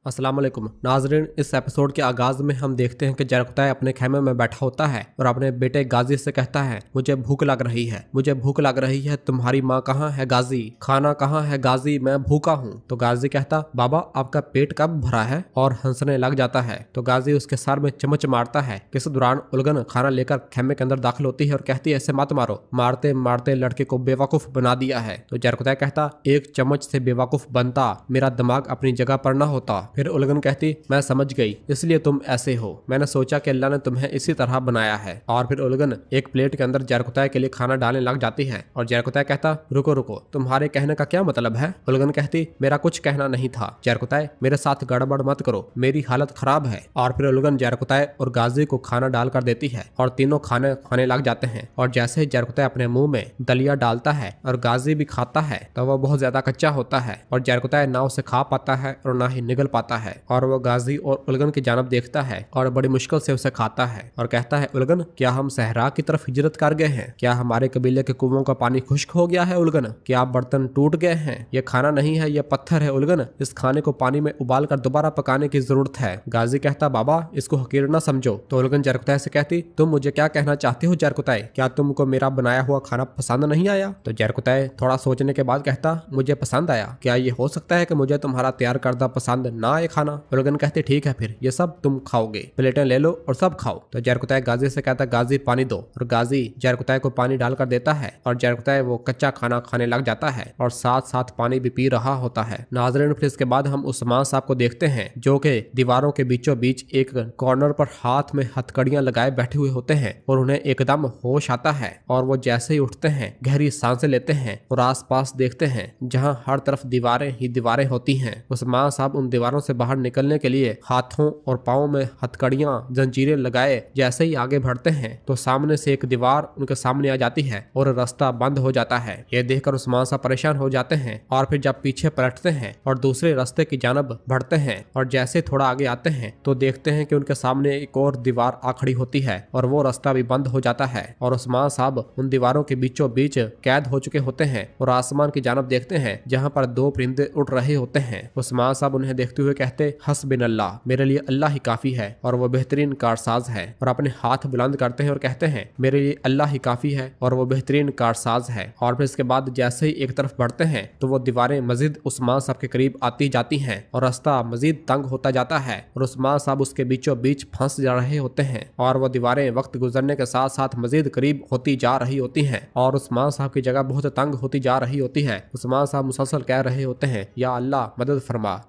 अस्सलाम वालेकुम नाजरीन। इस एपिसोड के आगाज में हम देखते हैं कि जरकुतै अपने खेमे में बैठा होता है और अपने बेटे गाजी से कहता है, मुझे भूख लग रही है, मुझे भूख लग रही है, तुम्हारी माँ कहाँ है गाजी, खाना कहाँ है गाजी, मैं भूखा हूँ। तो गाजी कहता, बाबा आपका पेट कब भरा है, और हंसने लग जाता है। तो गाजी उसके सर में चमच मारता है। इस दौरान उलगन खाना लेकर खेमे के अंदर दाखिल होती है और कहती है, ऐसे मत मारो, मारते मारते लड़के को बेवकूफ बना दिया है। तो जरकुतै कहता, एक चम्मच से बेवकूफ बनता, मेरा दिमाग अपनी जगह पर न होता। फिर उलगन कहती, मैं समझ गई, इसलिए तुम ऐसे हो, मैंने सोचा कि अल्लाह ने तुम्हें इसी तरह बनाया है। और फिर उलगन एक प्लेट के अंदर जरकुतै के लिए खाना डालने लग जाती है और जरकुतै कहता, रुको रुको, तुम्हारे कहने का क्या मतलब है। उलगन कहती, मेरा कुछ कहना नहीं था जरकुतै, मेरे साथ गड़बड़ मत करो, मेरी हालत खराब है। और फिर उलगन जरकुतै और गाजी को खाना डालकर देती है और तीनों खाने खाने लग जाते हैं। और जैसे ही जरकुतै अपने मुंह में दलिया डालता है और गाजी भी खाता है तो वह बहुत ज्यादा कच्चा होता है और जरकुतै ना उसे खा पाता है और ना ही निगल पाता है। और वो गाजी और उलगन की जानब देखता है और बड़ी मुश्किल से उसे खाता है और कहता है, उलगन क्या हम सहरा की तरफ हिजरत कर गए हैं, क्या हमारे कबीले के कुओं का पानी खुश्क हो गया है उलगन, क्या बर्तन टूट गए हैं, ये खाना नहीं है, ये पत्थर है उलगन, इस खाने को पानी में उबाल कर दोबारा पकाने की जरूरत है। गाजी कहता, बाबा इसको हकीर ना समझो। तो उलगन जरकुतै से कहती, तुम मुझे क्या कहना चाहते हो जरकुतै, क्या तुमको मेरा बनाया हुआ खाना पसंद नहीं आया। तो जरकुतै थोड़ा सोचने के बाद कहता, मुझे पसंद आया, क्या ये हो सकता है कि मुझे तुम्हारा तैयार करदा पसंद ना आए खाना। उलगन कहते, ठीक है फिर ये सब तुम खाओगे, प्लेटें ले लो और सब खाओ। तो जरकुतै गाजी से कहता, गाजी पानी दो, और गाजी जरकुतै को पानी डालकर देता है और जरकुतै वो कच्चा खाना खाने लग जाता है और साथ साथ पानी भी पी रहा होता है। नाज़रीन फिर इसके बाद हम उस्मान साहब को देखते हैं जो कि दीवारों के बीचों बीच एक कॉर्नर पर हाथ में हथकड़ियां लगाए बैठे हुए होते हैं और उन्हें एकदम होश आता है और वो जैसे ही उठते हैं गहरी सांसें लेते हैं और आसपास देखते हैं जहां हर तरफ दीवारें ही दीवारें होती हैं। उस्मान साहब उन दीवारों से बाहर निकलने के लिए हाथों और पाँव में हथकड़ियां जंजीरें लगाए जैसे ही आगे बढ़ते हैं तो सामने से एक दीवार उनके सामने आ जाती है और रास्ता बंद हो जाता है। यह देखकर उस्मान साहब परेशान हो जाते हैं और फिर जब पीछे पलटते हैं और दूसरे रास्ते की जानब बढ़ते हैं और जैसे थोड़ा आगे आते हैं तो देखते हैं कि उनके सामने एक और दीवार आ खड़ी होती है और वो रास्ता भी बंद हो जाता है और उस्मान साहब उन दीवारों के बीचों बीच कैद हो चुके होते हैं और आसमान की जानब देखते हैं जहाँ पर दो परिंदे उड़ रहे होते हैं। उस्मान साहब उन्हें देखते हुए कहते, हस्बिन अल्लाह, मेरे लिए अल्लाह ही काफी है और वो बेहतरीन कारसाज है। और अपने हाथ बुलंद करते हैं और कहते हैं, मेरे लिए अल्लाह ही काफी है और वो बेहतरीन कारसाज है। और फिर इसके बाद जैसे ही एक तरफ बढ़ते हैं तो वो दीवारें मजीद उस्मान साहब के करीब आती जाती हैं और रास्ता मजीद तंग होता जाता है और उस्मान साहब उसके बीचों बीच फंस जा रहे होते हैं और वो दीवारें वक्त गुजरने के साथ साथ मजीद करीब होती जा रही होती हैं और उस्मान साहब की जगह बहुत तंग होती जा रही होती है। उस्मान साहब मुसलसल कह रहे होते हैं, या अल्लाह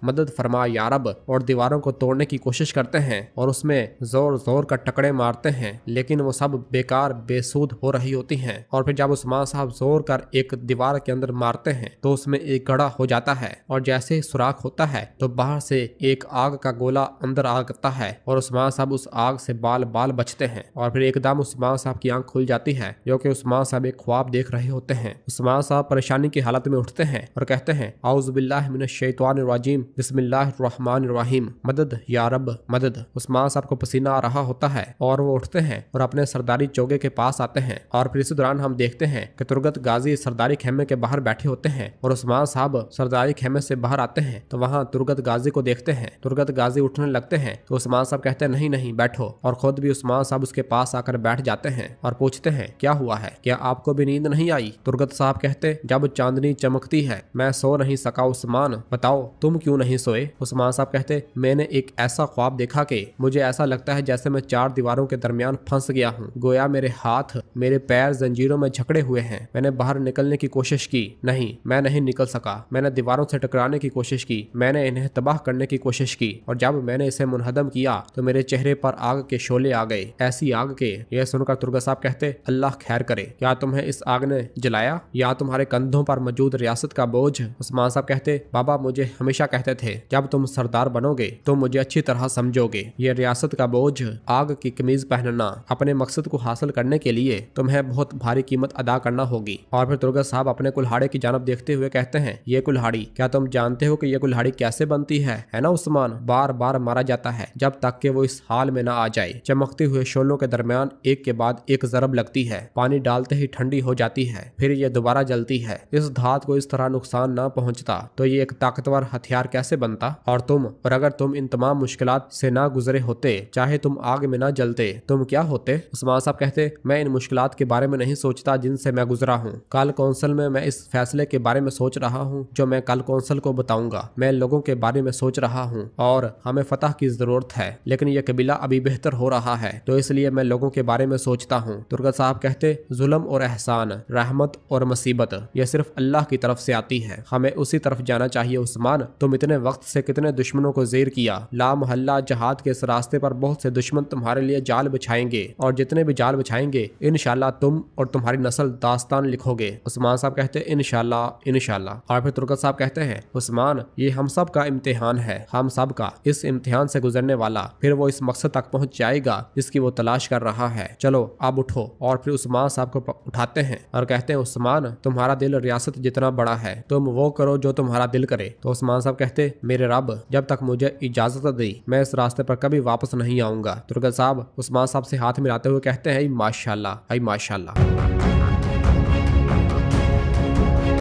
मदद फरमा या रब, और दीवारों को तोड़ने की कोशिश करते हैं और उसमें जोर जोर का टकड़े मारते हैं लेकिन वो सब बेकार बेसूद हो रही होती हैं। और फिर जब उस्मान साहब जोर कर एक दीवार के अंदर मारते हैं तो उसमें एक गड़ा हो जाता है और जैसे ही सुराख होता है तो बाहर से एक आग का गोला अंदर आता है और उस्मान साहब उस आग से बाल बाल बचते हैं और फिर एकदम उस्मान साहब की आंख खुल जाती है जो कि उस्मान साहब एक ख्वाब देख रहे होते हैं। उस्मान साहब परेशानी की हालत में उठते हैं और कहते हैं, औज़ु बिल्लाहि मिनश शैतानिर रजीम, बिस्मिल्लाहिर रहमानिर रहीम, मदद या रब मदद। उस्मान साहब को पसीना आ रहा होता है और वो उठते हैं और अपने सरदारी चौके के पास आते हैं और फिर इस दौरान हम देखते हैं कि तुरगत गाजी सरदारी खेमे के बाहर बैठे होते हैं और उस्मान साहब सरदारी खेमे से बाहर आते हैं तो वहाँ तुरगत गाजी को देखते हैं। तुरगत गाजी उठने लगते हैं तो उस्मान साहब कहते हैं, नहीं नहीं बैठो, और खुद भी उस्मान साहब उसके पास आकर बैठ जाते हैं और पूछते हैं, क्या हुआ है, क्या आपको भी नींद नहीं आई। तुरगत साहब कहते, जब चांदनी चमकती है मैं सो नहीं सका उस्मान, बताओ तुम क्यों नहीं सोए। उस्मान साहब कहते, मैंने एक ऐसा ख्वाब देखा कि मुझे ऐसा लगता है जैसे मैं चार दीवारों के दरमियान फंस गया हूँ, गोया मेरे हाथ मेरे पैर जंजीरों में जकड़े हुए हैं। मैंने बाहर निकलने की कोशिश की, नहीं मैं नहीं निकल सका, मैंने दीवारों से टकराने की कोशिश की, मैंने इन्हें तबाह करने की कोशिश की और जब मैंने इसे मुनहदम किया तो मेरे चेहरे पर आग के शोले आ गए, ऐसी आग के। यह सुनकर तुरगत साहब कहते, अल्लाह खैर करे, क्या तुम्हें इस आग ने जलाया या तुम्हारे कंधों पर मौजूद रियासत का बोझ। उस्मान साहब कहते, बाबा मुझे हमेशा कहते थे जब तुम सरदार बनोगे तो मुझे अच्छी तरह समझोगे, ये रियासत का बोझ, आग की कमीज पहनना, अपने मकसद को हासिल करने के लिए तुम्हें बहुत भारी कीमत अदा करना होगी। और फिर तुरगत साहब अपने कुल्हाड़े की जानब देखते हुए कहते हैं, ये कुल्हाड़ी, क्या तुम जानते हो कि ये कुल्हाड़ी कैसे बनती है ना उस्मान, बार बार मारा जाता है जब तक कि वो इस हाल में ना आ जाए। चमकते हुए शोलों के दरमियान एक के बाद एक जरब लगती है, पानी डालते ही ठंडी हो जाती है, फिर ये दोबारा जलती है। इस धात को इस तरह नुकसान ना पहुंचता तो ये एक ताकतवर हथियार कैसे बनता। और अगर तुम इन तमाम मुश्किलात से ना गुजरे होते, चाहे तुम आग में ना जलते, तुम क्या होते? उस्मान साहब कहते, मैं इन मुश्किलात के बारे में नहीं सोचता जिनसे मैं गुजरा हूँ। कल कौंसिल में मैं इस फैसले के बारे में सोच रहा हूँ जो मैं कल कौंसिल को बताऊंगा। मैं लोगों के बारे में सोच रहा हूँ और हमें फतह की जरूरत है, लेकिन यह कबीला अभी बेहतर हो रहा है, तो इसलिए मैं लोगों के बारे में सोचता हूँ। तुर्गत साहब कहते, जुल्म और एहसान, रहमत और मुसीबत, यह सिर्फ अल्लाह की तरफ से आती है, हमें उसी तरफ जाना चाहिए। उस्मान, तुम इतने वक्त से कितने दुश्मनों को ज़ेर किया। ला मोहल्ला जहाद के इस रास्ते पर बहुत से दुश्मन तुम्हारे लिए जाल बिछाएंगे और जितने भी जाल बिछाएंगे इंशाल्लाह तुम और तुम्हारी नस्ल दास्तान लिखोगे। उस्मान साहब कहते, इंशाल्लाह इंशाल्लाह। और फिर तुर्गत साहब कहते हैं, उस्मान, ये हम सब का इम्तिहान है, हम सब का। इस इम्तिहान से गुजरने वाला फिर वो इस मकसद तक पहुंच जाएगा जिसकी वो तलाश कर रहा है। चलो अब उठो। और फिर उस्मान साहब को उठाते हैं और कहते हैं, उस्मान, तुम्हारा दिल रियासत जितना बड़ा है, तुम वो करो जो तुम्हारा दिल करे। तो उस्मान साहब कहते, मेरे रब, जब तक मुझे इजाजत दी मैं इस रास्ते पर कभी वापस नहीं आऊंगा। तुर्गत साहब उस्मान साहब से हाथ मिलाते हुए कहते हैं, माशाल्लाह, माशाल्लाह।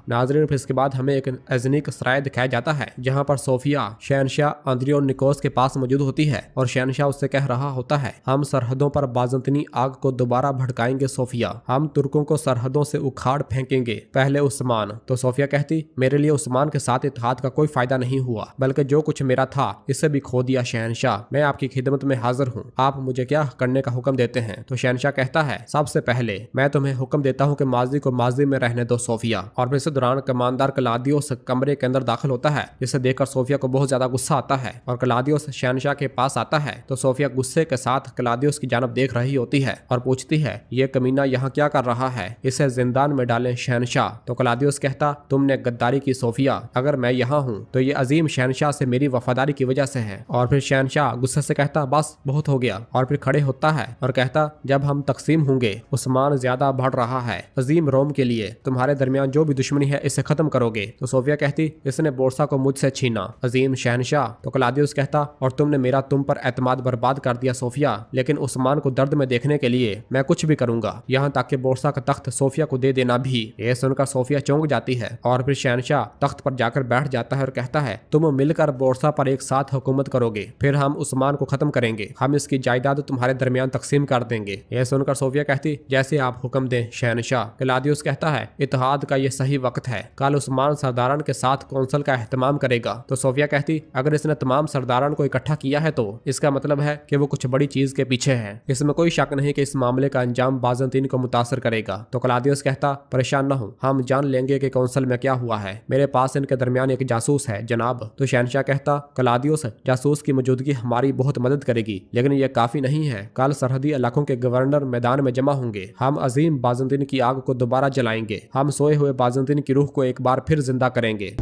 नाज़रीन, फिर इसके बाद हमें एक अजनी का सराय दिखाया जाता है जहाँ पर सोफिया शहनशाह अंद्रियो निकोस के पास मौजूद होती है और शहनशाह उससे कह रहा होता है, हम सरहदों पर बाज़ंतनी आग को दोबारा भड़काएंगे सोफिया, हम तुर्कों को सरहदों से उखाड़ फेंकेंगे, पहले उस्मान। तो सोफिया कहती, मेरे लिए उस्मान के साथ इत्तेहाद का कोई फायदा नहीं हुआ, बल्कि जो कुछ मेरा था इसे भी खो दिया। शहनशाह, मैं आपकी खिदमत में हाजिर हूँ, आप मुझे क्या करने का हुक्म देते हैं? तो शहनशाह कहता है, सबसे पहले मैं तुम्हें हुक्म देता हूँ कि माजी को माजी में रहने दो सोफिया। और फिर दौरान कमांडर कलादियोस कमरे के अंदर दाखिल होता है, जिसे देखकर सोफिया को बहुत ज्यादा गुस्सा आता है और कलादियोस शहनशाह के पास आता है। तो सोफिया गुस्से के साथ कलादियोस की जानब देख रही होती है और पूछती है, ये कमीना यहाँ क्या कर रहा है, इसे जिंदान में डालें शहनशाह। तो कलादियोस कहता, तुमने गद्दारी की सोफिया, अगर मैं यहाँ हूँ तो ये अजीम शहनशाह से मेरी वफादारी की वजह से है। और फिर शहनशाह गुस्से से कहता, बस बहुत हो गया। और फिर खड़े होता है और कहता, जब हम तकसीम होंगे उस्मान ज्यादा बढ़ रहा है, अजीम रोम के लिए तुम्हारे दरमियान जो भी दुश्मनी है इसे खत्म करोगे। तो सोफिया कहती, इसने बोरसा को मुझसे छीना, अजीम शहनशाह। तो कलादियोस कहता, और तुमने मेरा तुम पर एतमाद बर्बाद कर दिया सोफिया, लेकिन उस्मान को दर्द में देखने के लिए मैं कुछ भी करूंगा, यहाँ तक कि बोरसा का तख्त सोफिया को दे देना भी। ये सुनकर सोफिया चौंक जाती है और फिर शहनशाह तख्त पर जाकर बैठ जाता है और कहता है, तुम मिलकर बोरसा पर एक साथ हुकूमत करोगे, फिर हम उस्मान को खत्म करेंगे, हम इसकी जायदाद तुम्हारे दरमियान तकसीम कर देंगे। यह सुनकर सोफिया कहती, जैसे आप हुक्म दें शहनशाह। कलादियोस कहता है, इत्तेहाद का ये सही वक्त है, कल उस्मान सरदारान के साथ कौंसल का एहतमाम करेगा। तो सोफिया कहती, अगर इसने तमाम सरदारान को इकट्ठा किया है तो इसका मतलब है कि वो कुछ बड़ी चीज के पीछे है, इसमें कोई शक नहीं कि इस मामले का अंजाम बाज़ंतीन को मुतासर करेगा। तो कलादियोस कहता, परेशान न हो, हम जान लेंगे कि कौंसल में क्या हुआ है, मेरे पास इनके दरमियान एक जासूस है जनाब। तो शहनशाह कहता, कलादियोस, जासूस की मौजूदगी हमारी बहुत मदद करेगी, लेकिन यह काफी नहीं है, कल सरहदी इलाकों के गवर्नर मैदान में जमा होंगे, हम अजीम बाज़ंतीन की आग को दोबारा जलाएंगे, हम सोए हुए बाज़ंतीन की रूह को एक बार फिर जिंदा करेंगे।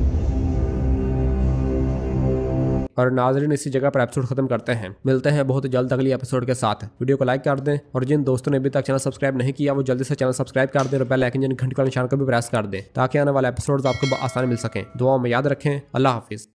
और नाज़रीन, इसी जगह पर एपिसोड खत्म करते हैं, मिलते हैं बहुत जल्द अगली एपिसोड के साथ। वीडियो को लाइक कर दें और जिन दोस्तों ने अभी तक चैनल सब्सक्राइब नहीं किया वो जल्दी से चैनल सब्सक्राइब कर दें और बेल आइकन घंटी का निशान को भी प्रेस कर दें ताकि आने वाले एपिसोड्स आपको आसानी मिल सकें। दुआ में याद रखें। अल्लाह हाफिज।